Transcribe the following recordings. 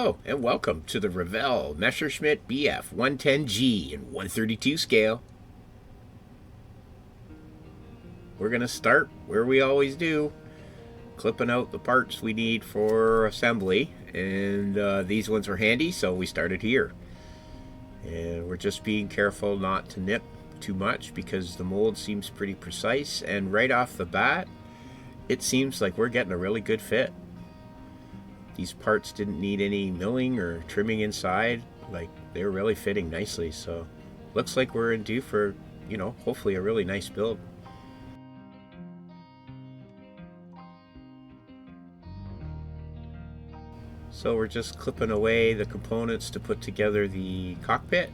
Hello and welcome to the Revell Messerschmitt BF-110G in 132 scale. We're going to start where we always do, clipping out the parts we need for assembly, and these ones are handy, so we started here. And we're just being careful not to nip too much because the mold seems pretty precise, and right off the bat it seems like we're getting a really good fit. These parts didn't need any milling or trimming inside, like they were really fitting nicely, so looks like we're in due for, hopefully a really nice build. So we're just clipping away the components to put together the cockpit.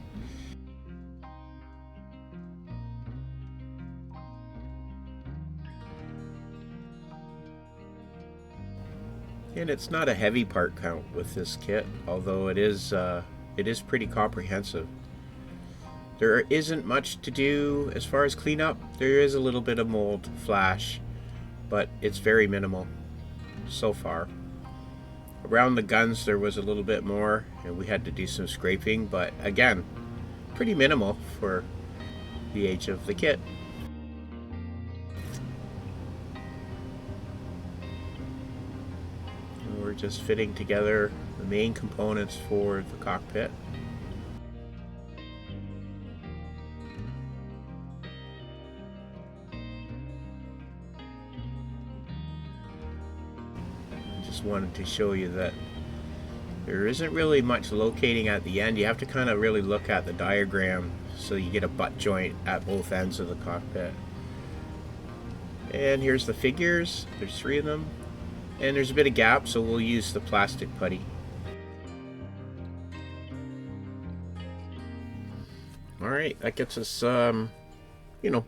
And it's not a heavy part count with this kit, although it is pretty comprehensive. There isn't much to do as far as cleanup. There is a little bit of mold flash, but it's very minimal so far. Around the guns there was a little bit more, and we had to do some scraping, but again, pretty minimal for the age of the kit. We're just fitting together the main components for the cockpit. I just wanted to show you that there isn't really much locating at the end. You have to kind of really look at the diagram so you get a butt joint at both ends of the cockpit. And here's the figures. There's 3 of them. And there's a bit of gap, so we'll use the plastic putty. Alright, that gets us,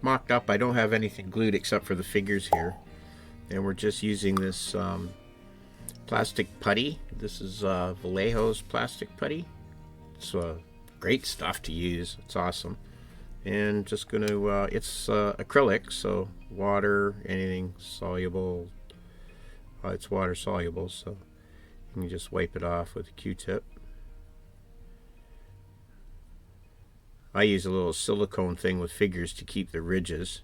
mocked up. I don't have anything glued except for the figures here. And we're just using this plastic putty. This is Vallejo's plastic putty. It's great stuff to use. It's awesome. And just going to, it's acrylic, so water, anything soluble. It's water soluble, so you can just wipe it off with a Q-tip. I use a little silicone thing with figures to keep the ridges.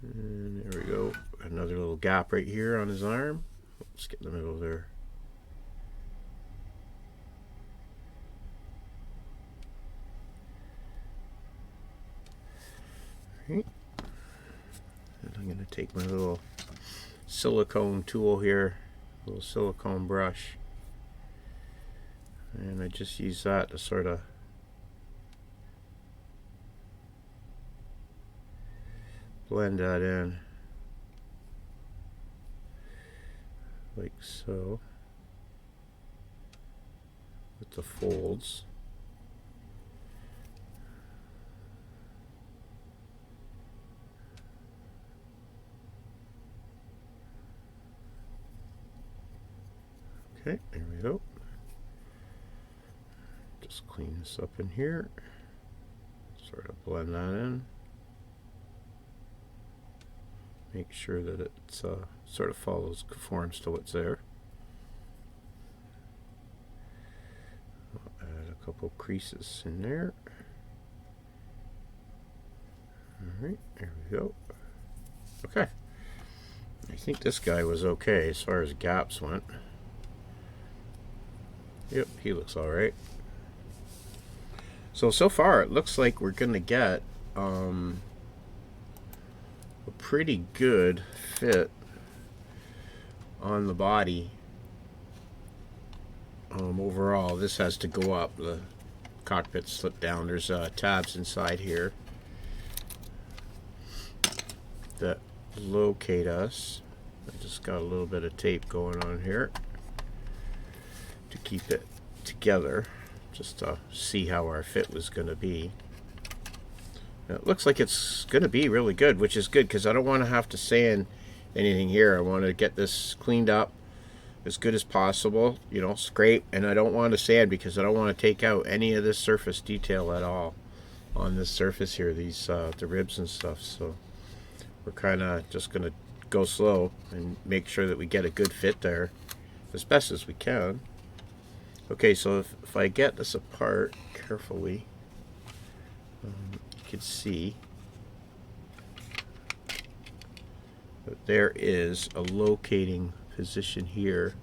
And there we go. Another little gap right here on his arm. Let's get in the middle there. Alright. And I'm going to take my little silicone tool here, a little silicone brush, and I just use that to sort of blend that in like so with the folds. Okay, there we go. Just clean this up in here. Sort of blend that in. Make sure that it sort of conforms to what's there. I'll add a couple creases in there. Alright, there we go. Okay. I think this guy was okay as far as gaps went. Yep, he looks alright. So far it looks like we're going to get a pretty good fit on the body. Overall, this has to go up. The cockpit slipped down. There's tabs inside here that locate us. I just got a little bit of tape going on here to keep it together, just to see how our fit was going to be. Now, it looks like it's going to be really good, which is good because I don't want to have to sand anything here. I want to get this cleaned up as good as possible, scrape, and I don't want to sand because I don't want to take out any of this surface detail at all on this surface here, these the ribs and stuff. So we're kind of just going to go slow and make sure that we get a good fit there as best as we can. Okay, so if I get this apart carefully, you can see that there is a locating position here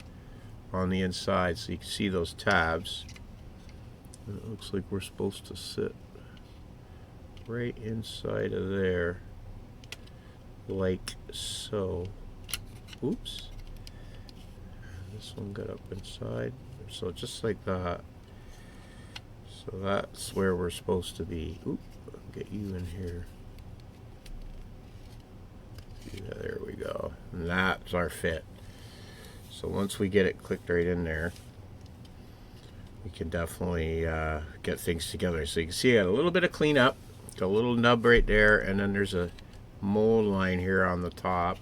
on the inside, so you can see those tabs. And it looks like we're supposed to sit right inside of there, like so. Oops. This one got up inside, so just like that. So that's where we're supposed to be. Oop, I'll get you in here. Yeah, there we go. And that's our fit. So once we get it clicked right in there, we can definitely get things together. So you can see I got a little bit of cleanup, got a little nub right there, and then there's a mold line here on the top.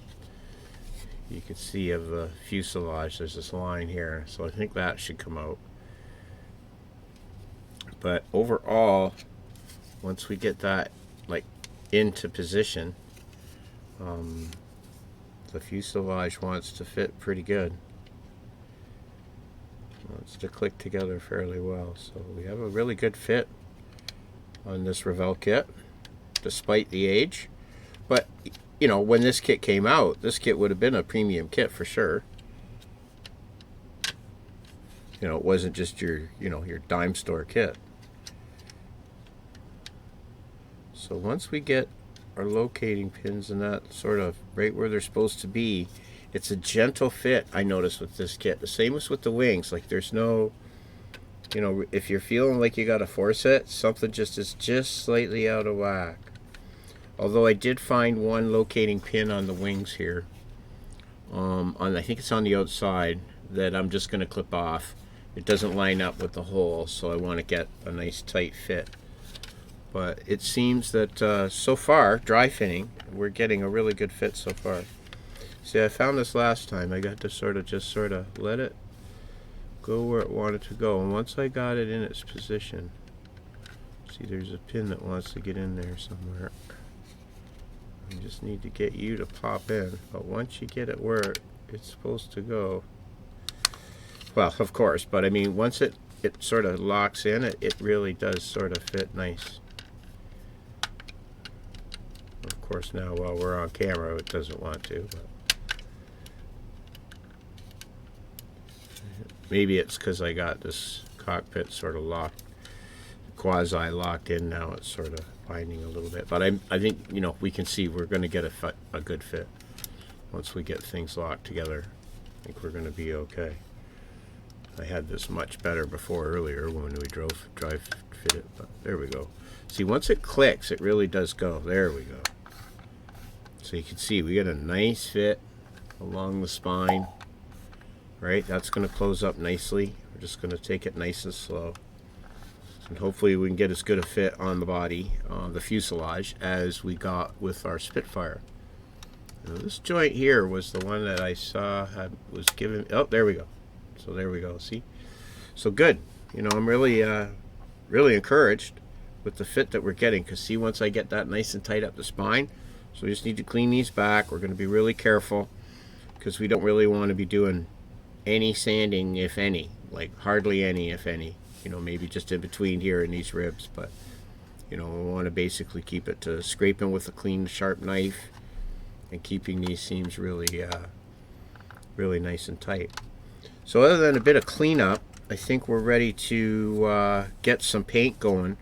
You can see of the fuselage, there's this line here, so I think that should come out. But overall, once we get that like into position, the fuselage wants to fit pretty good. Wants to click together fairly well. So we have a really good fit on this Revell kit, despite the age. But you know, when this kit came out, this kit would have been a premium kit for sure. You know, it wasn't just your, you know, your dime store kit. So once we get our locating pins and that sort of right where they're supposed to be, it's a gentle fit, I noticed, with this kit. The same as with the wings. Like there's no, you know, if you're feeling like you got to force it, something just is just slightly out of whack. Although I did find one locating pin on the wings here, I think it's on the outside, that I'm just going to clip off. It doesn't line up with the hole, so I want to get a nice tight fit. But it seems that so far, dry fitting, we're getting a really good fit so far. See, I found this last time. I got to just sort of let it go where it wanted to go. And once I got it in its position, see, there's a pin that wants to get in there somewhere. I just need to get you to pop in. But once you get it where it's supposed to go, well, of course, but I mean, once it sort of locks in, it really does sort of fit nice. Of course, now while we're on camera, it doesn't want to. But maybe it's because I got this cockpit sort of locked, quasi locked in now. It's sort of binding a little bit, but I think, you know, we can see we're going to get a good fit once we get things locked together. I think we're going to be okay. I had this much better before earlier when we drive fit it, but there we go. See, once it clicks, it really does go. There we go. So you can see we get a nice fit along the spine. Right, that's going to close up nicely. We're just going to take it nice and slow. And hopefully we can get as good a fit on the body, the fuselage, as we got with our Spitfire. Now, this joint here was the one that I saw was given. Oh, there we go. So there we go. See, so good. You know, I'm really, really encouraged with the fit that we're getting. Because see, once I get that nice and tight up the spine, so we just need to clean these back. We're going to be really careful because we don't really want to be doing any sanding, if any, like hardly any, if any. You know, maybe just in between here in these ribs, but you know, we want to basically keep it to scraping with a clean, sharp knife and keeping these seams really, really nice and tight. So other than a bit of cleanup, I think we're ready to get some paint going.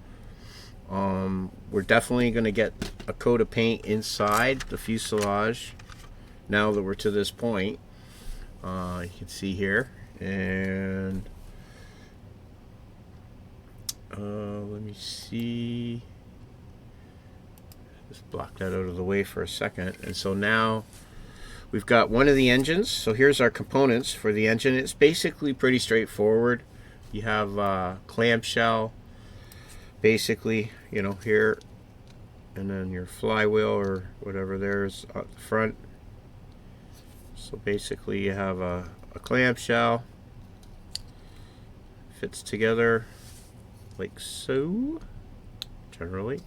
We're definitely going to get a coat of paint inside the fuselage now that we're to this point. You can see here, and let me see, just block that out of the way for a second. And so now we've got one of the engines. So here's our components for the engine. It's basically pretty straightforward. You have clamshell, basically, you know, here, and then your flywheel or whatever there's up the front. So basically you have a clamshell, fits together like so, generally.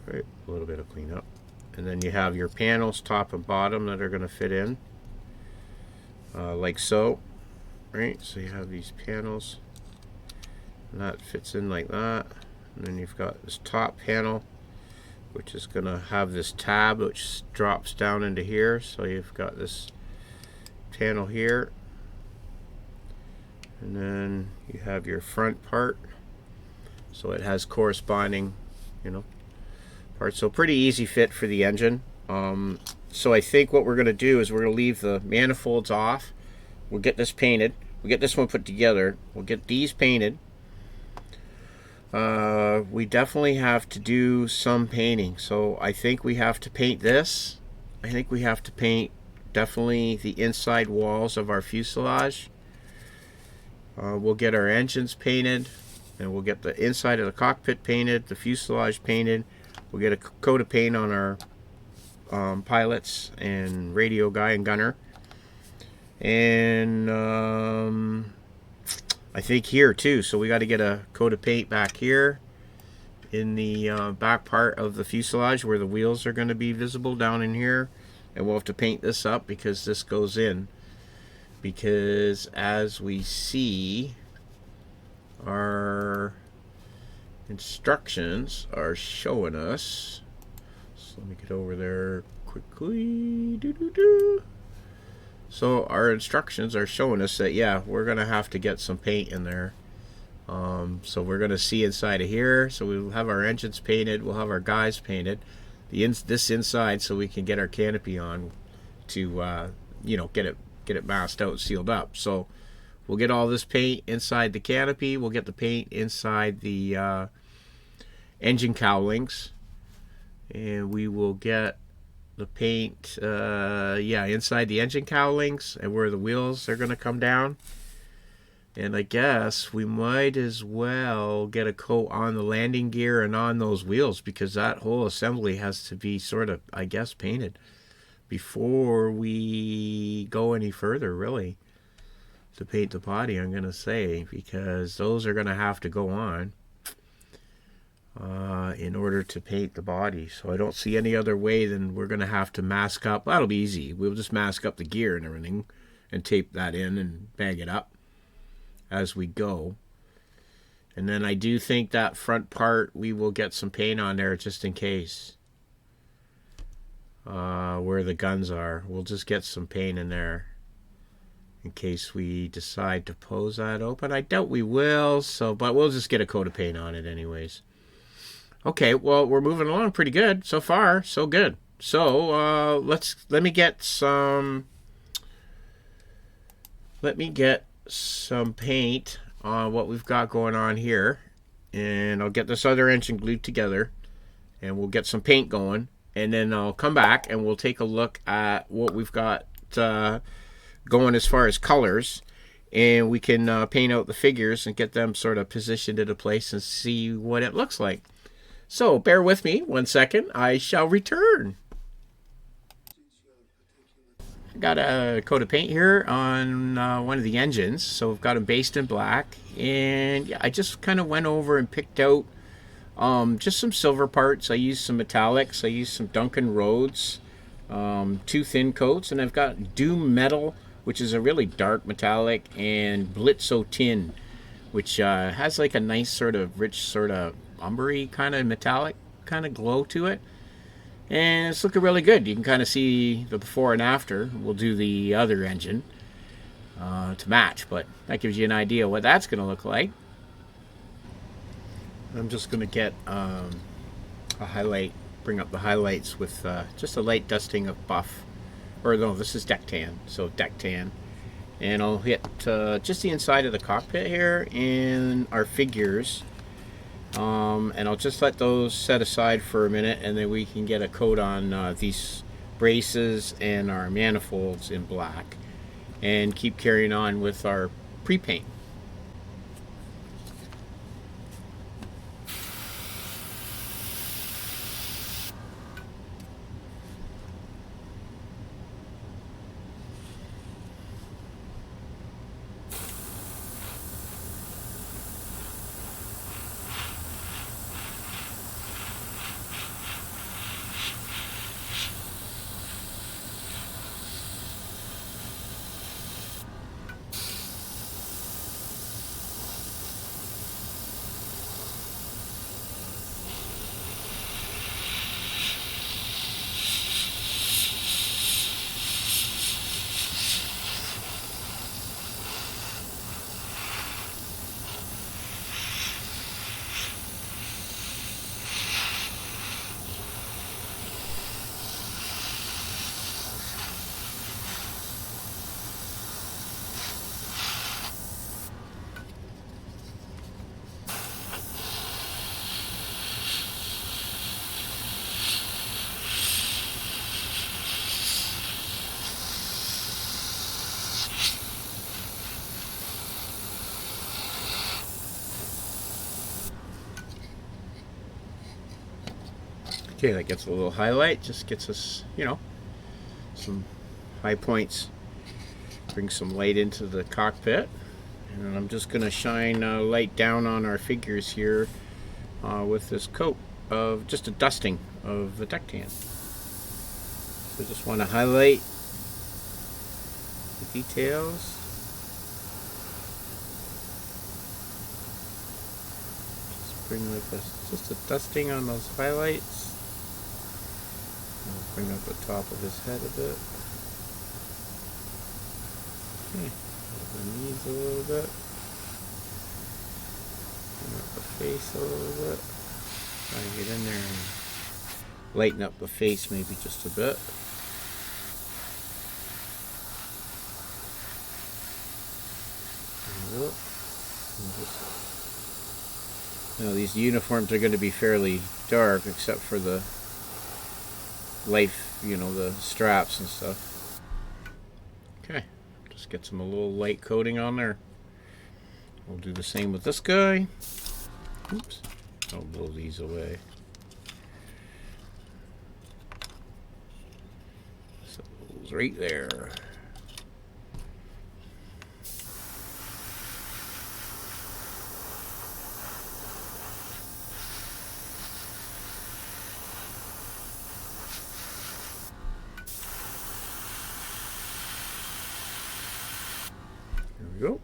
All right, a little bit of cleanup. And then you have your panels, top and bottom, that are going to fit in like so. right? So you have these panels, and that fits in like that. And then you've got this top panel, which is going to have this tab which drops down into here. So you've got this panel here, and then you have your front part. So it has corresponding, you know, parts. So pretty easy fit for the engine. So I think what we're going to do is we're going to leave the manifolds off. We'll get this painted. We'll get this one put together. We'll get these painted. We definitely have to do some painting. So I think we have to paint this. I think we have to paint definitely the inside walls of our fuselage. We'll get our engines painted, and we'll get the inside of the cockpit painted, the fuselage painted. We'll get a coat of paint on our pilots and radio guy and gunner. And I think here too, so we got to get a coat of paint back here in the back part of the fuselage where the wheels are going to be visible down in here. And we'll have to paint this up because this goes in, because as we see, our instructions are showing us, so let me get over there quickly. So our instructions are showing us that, yeah, we're going to have to get some paint in there. So we're going to see inside of here. So we'll have our engines painted. We'll have our guys painted. This inside, so we can get our canopy on to, you know, get it masked out, sealed up. So we'll get all this paint inside the canopy. We'll get the paint inside the engine cowlings. And we will get the paint, yeah, inside the engine cowlings and where the wheels are going to come down. And I guess we might as well get a coat on the landing gear and on those wheels, because that whole assembly has to be sort of, I guess, painted before we go any further, really, to paint the body, I'm going to say, because those are going to have to go on in order to paint the body. So I don't see any other way than we're going to have to mask up. That'll be easy. We'll just mask up the gear and everything and tape that in and bag it up as we go. And then I do think that front part we will get some paint on there just in case, where the guns are. We'll just get some paint in there in case we decide to pose that open. I doubt we will, so, but we'll just get a coat of paint on it anyways. Okay, well, we're moving along pretty good so far. So good. So let me get some paint on what we've got going on here, and I'll get this other engine glued together, and we'll get some paint going, and then I'll come back and we'll take a look at what we've got going as far as colors, and we can paint out the figures and get them sort of positioned into place and see what it looks like. So bear with me 1 second. I shall return. Got a coat of paint here on one of the engines, so we've got them based in black, and yeah, I just kind of went over and picked out just some silver parts. I used some metallics. I used some Duncan Rhodes 2 thin coats, and I've got Doom Metal, which is a really dark metallic, and Blitzo Tin, which has like a nice sort of rich sort of umbery kind of metallic kind of glow to it. And it's looking really good. You can kind of see the before and after. We'll do the other engine to match, but that gives you an idea what that's going to look like. I'm just going to get a highlight, bring up the highlights with just a light dusting of buff. Or no, this is deck tan, so deck tan. And I'll hit just the inside of the cockpit here and our figures. And I'll just let those set aside for a minute, and then we can get a coat on these braces and our manifolds in black, and keep carrying on with our pre-paint. Okay, that gets a little highlight, just gets us, you know, some high points, bring some light into the cockpit. And I'm just going to shine light down on our figures here with this coat of just a dusting of the deck tan. So I just want to highlight the details. Just bring like this, just a dusting on those highlights. I'll bring up the top of his head a bit. Okay. The knees a little bit. Bring up the face a little bit. Try to get in there and lighten up the face maybe just a bit. There we go. Now these uniforms are going to be fairly dark except for the life, you know, the straps and stuff. Okay, just get some a little light coating on there. We'll do the same with this guy. Oops, I'll blow these away. So it's right there. There we go.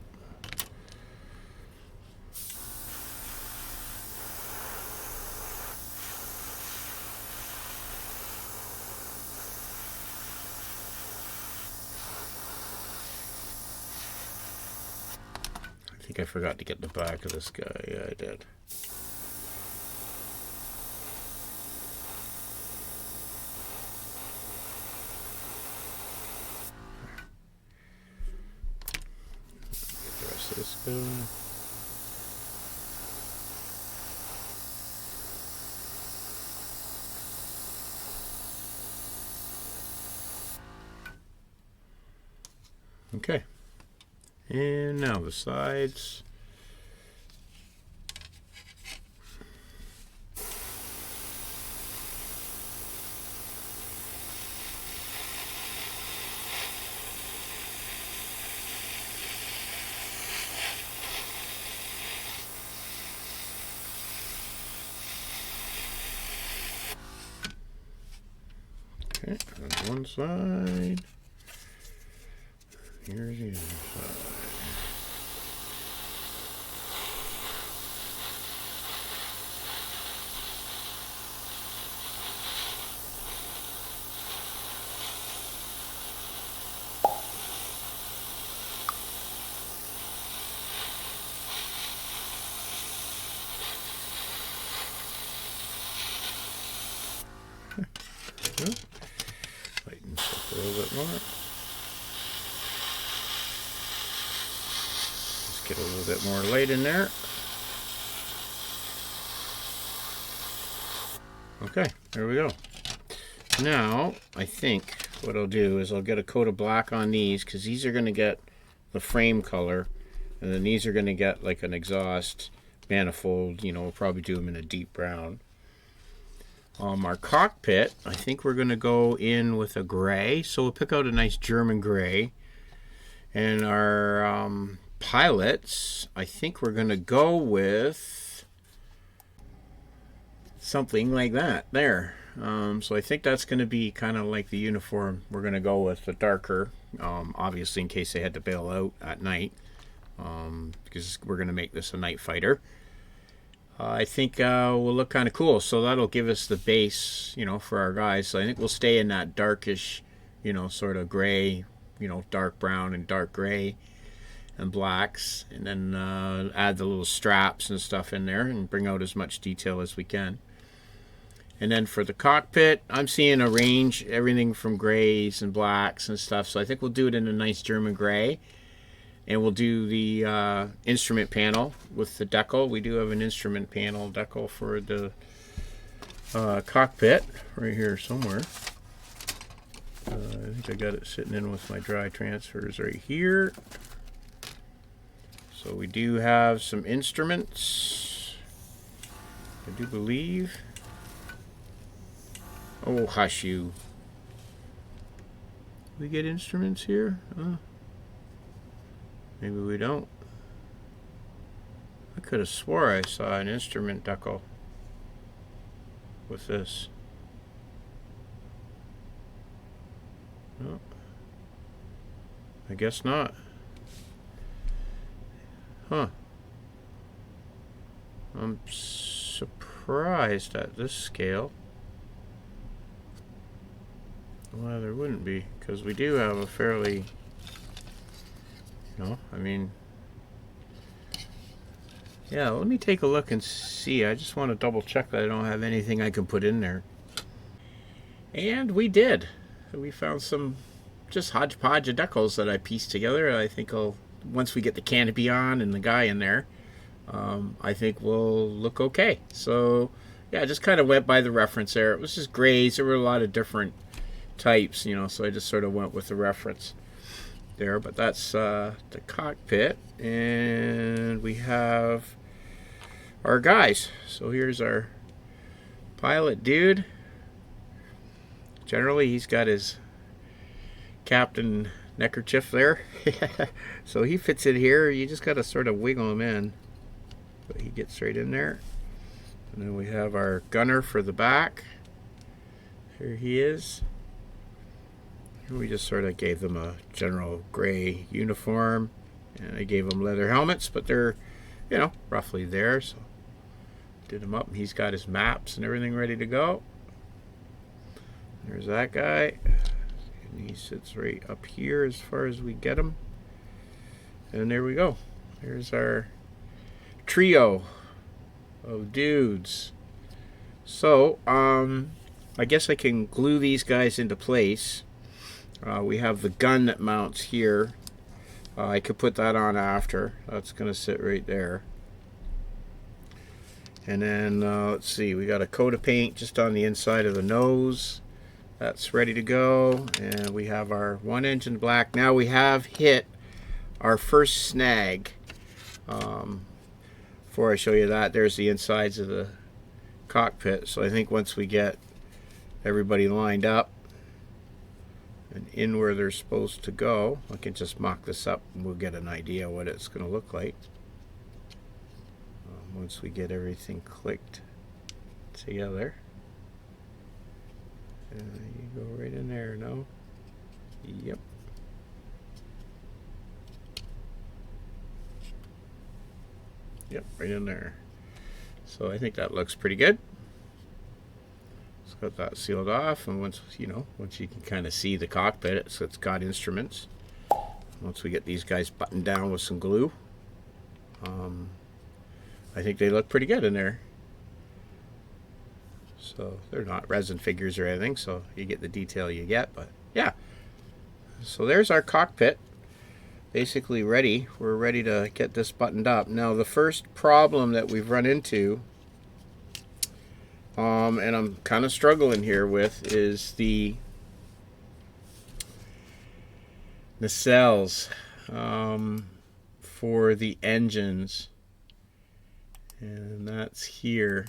I think I forgot to get the back of this guy. Yeah, I did. Get the rest of this guy. Okay. And now the sides. Okay, on one side. Here's the other side. Lighten this up a little bit more. Just get a little bit more light in there. Okay, there we go. Now, I think what I'll do is I'll get a coat of black on these because these are going to get the frame color, and then these are going to get like an exhaust manifold. You know, we'll probably do them in a deep brown. Our cockpit, I think we're going to go in with a gray, so we'll pick out a nice German gray. And our pilots, I think we're going to go with something like that there. So I think that's going to be kind of like the uniform we're going to go with, the darker, obviously in case they had to bail out at night, because we're going to make this a night fighter. I think will look kind of cool. So that'll give us the base, you know, for our guys. So I think we'll stay in that darkish, you know, sort of gray, you know, dark brown and dark gray and blacks, and then add the little straps and stuff in there and bring out as much detail as we can. And then for the cockpit, I'm seeing a range, everything from grays and blacks and stuff. So I think we'll do it in a nice German gray. And we'll do the instrument panel with the decal. We do have an instrument panel decal for the cockpit right here somewhere. I think I got it sitting in with my dry transfers right here. So we do have some instruments, I do believe. Oh, hush you. We get instruments here? Maybe we don't. I could have swore I saw an instrument decal with this. No, I guess not. Huh. I'm surprised at this scale. Well, there wouldn't be, because we do have a fairly, I mean, yeah, let me take a look and see. I just want to double check that I don't have anything I can put in there. And we did. We found some just hodgepodge of decals that I pieced together. I think once we get the canopy on and the guy in there, I think we'll look okay. So, yeah, I just kind of went by the reference there. It was just grays. There were a lot of different types, so I just sort of went with the reference there. But that's the cockpit, and we have our guys. So here's our pilot dude. Generally, he's got his captain neckerchief there. So he fits in here. You just got to sort of wiggle him in, but he gets right in there. And then we have our gunner for the back. Here he is. We just sort of gave them a general gray uniform, and I gave them leather helmets, but they're, roughly there. So did him up, and he's got his maps and everything ready to go. There's that guy, and he sits right up here as far as we get him. And there we go. There's our trio of dudes. So I guess I can glue these guys into place. We have the gun that mounts here. I could put that on after. That's going to sit right there. And then, let's see, we got a coat of paint just on the inside of the nose. That's ready to go. And we have our one engine black. Now we have hit our first snag. Before I show you that, there's the insides of the cockpit. So I think once we get everybody lined up and in where they're supposed to go, I can just mock this up and we'll get an idea what it's going to look like once we get everything clicked together. You go right in there, no? Yep. Yep, right in there. So I think that looks pretty good. Got that sealed off, and once you can kind of see the cockpit, it's got instruments. Once we get these guys buttoned down with some glue, I think they look pretty good in there. So they're not resin figures or anything, so you get the detail you get, but yeah. So there's our cockpit, basically ready. We're ready to get this buttoned up. Now the first problem that we've run into, and I'm kind of struggling here with, is the nacelles for the engines, and that's here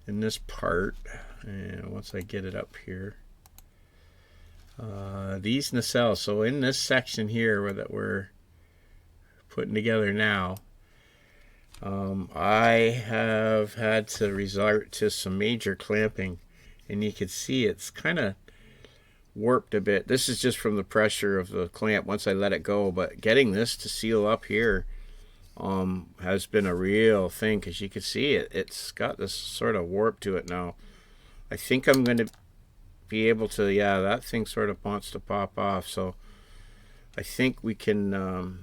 in this part. And once I get it up here, these nacelles, so in this section here that we're putting together now, I have had to resort to some major clamping, and you can see it's kind of warped a bit. This is just from the pressure of the clamp once I let it go, but getting this to seal up here has been a real thing, because you can see it's got this sort of warp to it now. I think I'm going to be able to, yeah, that thing sort of wants to pop off, so I think we can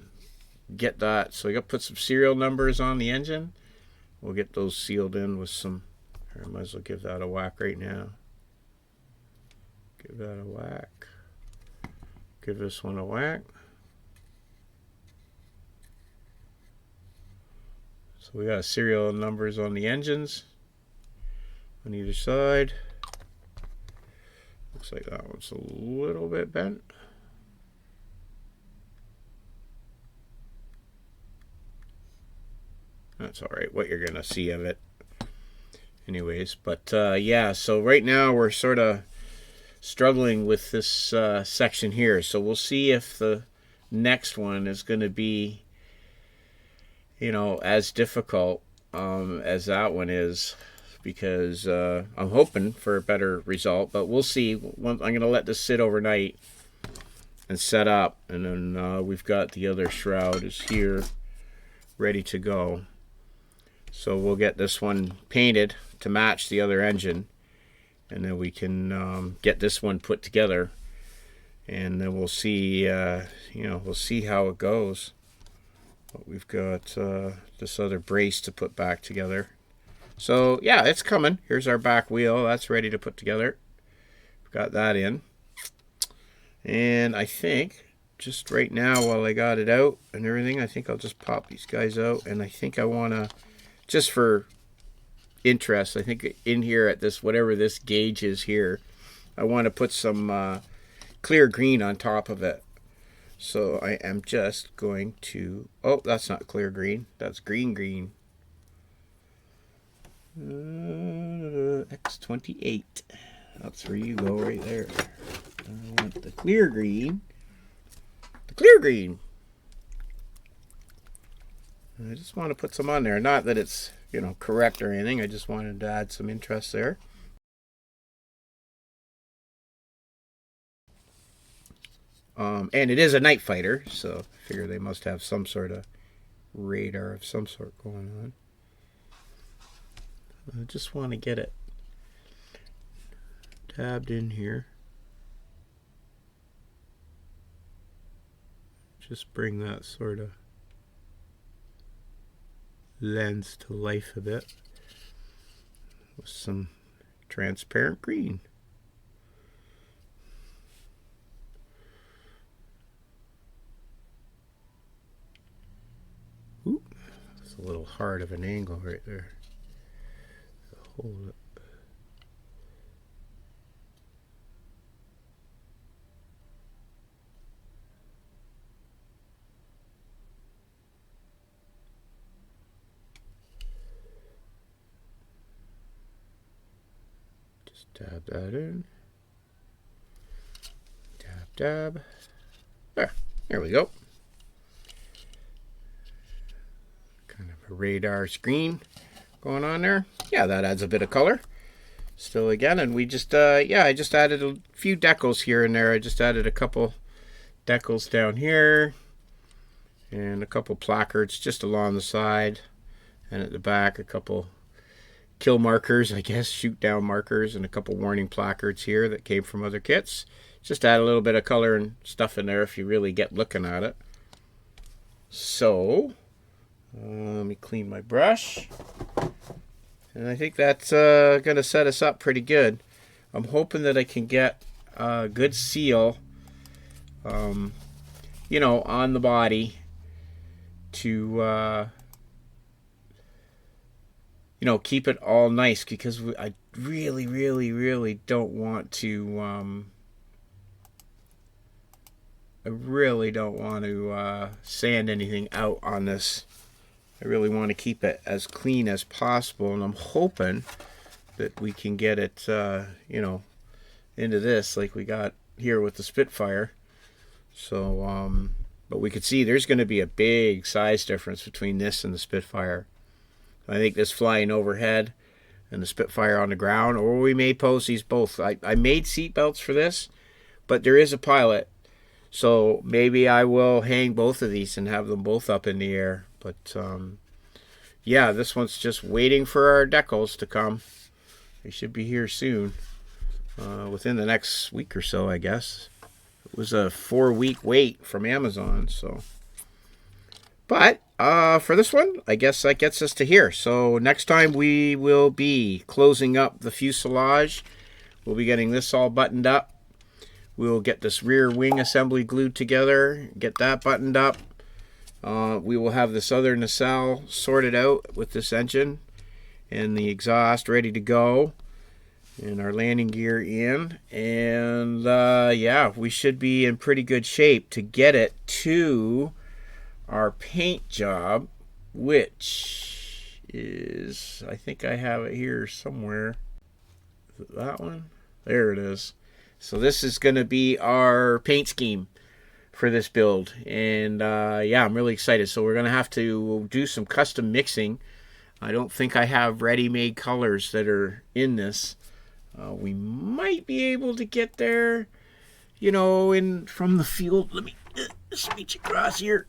get that. So I got to put some serial numbers on the engine. We'll get those sealed in with some, I might as well give that a whack right now. Give that a whack. Give this one a whack. So we got serial numbers on the engines on either side. Looks like that one's a little bit bent. That's all right. What you're going to see of it anyways, but yeah, so right now we're sort of struggling with this section here, so we'll see if the next one is going to be, you know, as difficult as that one is, because I'm hoping for a better result, but we'll see. I'm going to let this sit overnight and set up, and then we've got the other shroud is here ready to go. So we'll get this one painted to match the other engine, and then we can get this one put together, and then we'll see, you know, we'll see how it goes. But we've got this other brace to put back together. So yeah, it's coming. Here's our back wheel. That's ready to put together. Got that in. And I think just right now, while I got it out and everything, I think I'll just pop these guys out. And I think I want to, just for interest, I think in here at this, whatever this gauge is here, I want to put some clear green on top of it. So I am just going to, oh, that's not clear green, that's green. X28, that's where you go right there. I want the clear green. I just want to put some on there. Not that it's, you know, correct or anything. I just wanted to add some interest there. And it is a night fighter, so I figure they must have some sort of radar of some sort going on. I just want to get it tabbed in here. Just bring that sort of lens to life a bit with some transparent green. Ooh, that's a little hard of an angle right there. Hold it. Just dab that in. Dab. There we go. Kind of a radar screen going on there. Yeah, that adds a bit of color still again. And we just yeah, I just added a few decals here and there. I just added a couple decals down here and a couple placards just along the side, and at the back a couple kill markers, I guess, shoot down markers, and a couple warning placards here that came from other kits. Just add a little bit of color and stuff in there if you really get looking at it. So let me clean my brush. And I think that's going to set us up pretty good. I'm hoping that I can get a good seal, you know, on the body to, you know, keep it all nice, because I really don't want to, I really don't want to sand anything out on this. I really want to keep it as clean as possible, and I'm hoping that we can get it, you know, into this like we got here with the Spitfire. So, but we could see there's going to be a big size difference between this and the Spitfire. I think this flying overhead and the Spitfire on the ground, or we may pose these both. I made seat belts for this, but there is a pilot, so maybe I will hang both of these and have them both up in the air. But yeah, this one's just waiting for our decals to come. They should be here soon, within the next week or so, I guess. It was a 4-week wait from Amazon, so. But for this one, I guess that gets us to here. So next time we will be closing up the fuselage. We'll be getting this all buttoned up. We'll get this rear wing assembly glued together, get that buttoned up. We will have this other nacelle sorted out with this engine and the exhaust ready to go, and our landing gear in, and yeah, we should be in pretty good shape to get it to our paint job, which is, I think I have it here somewhere. Is it that one? There it is. So this is going to be our paint scheme for this build. And yeah, I'm really excited. So we're going to have to do some custom mixing. I don't think I have ready-made colors that are in this. We might be able to get there, you know, from the field. Let me switch across here.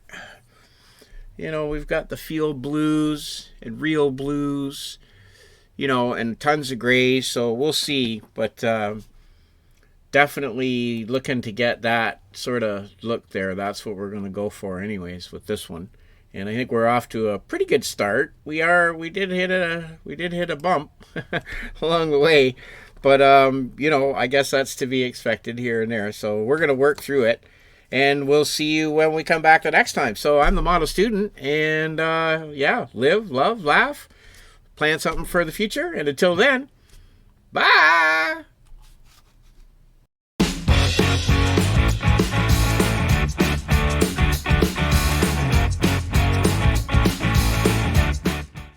You know, we've got the field blues and real blues, you know, and tons of grays. So we'll see. But definitely looking to get that sort of look there. That's what we're going to go for anyways with this one. And I think we're off to a pretty good start. We did hit a bump along the way, but you know, I guess that's to be expected here and there. So we're going to work through it, and we'll see you when we come back the next time. So I'm the model student, and yeah, live, love, laugh, plan something for the future, and until then, bye.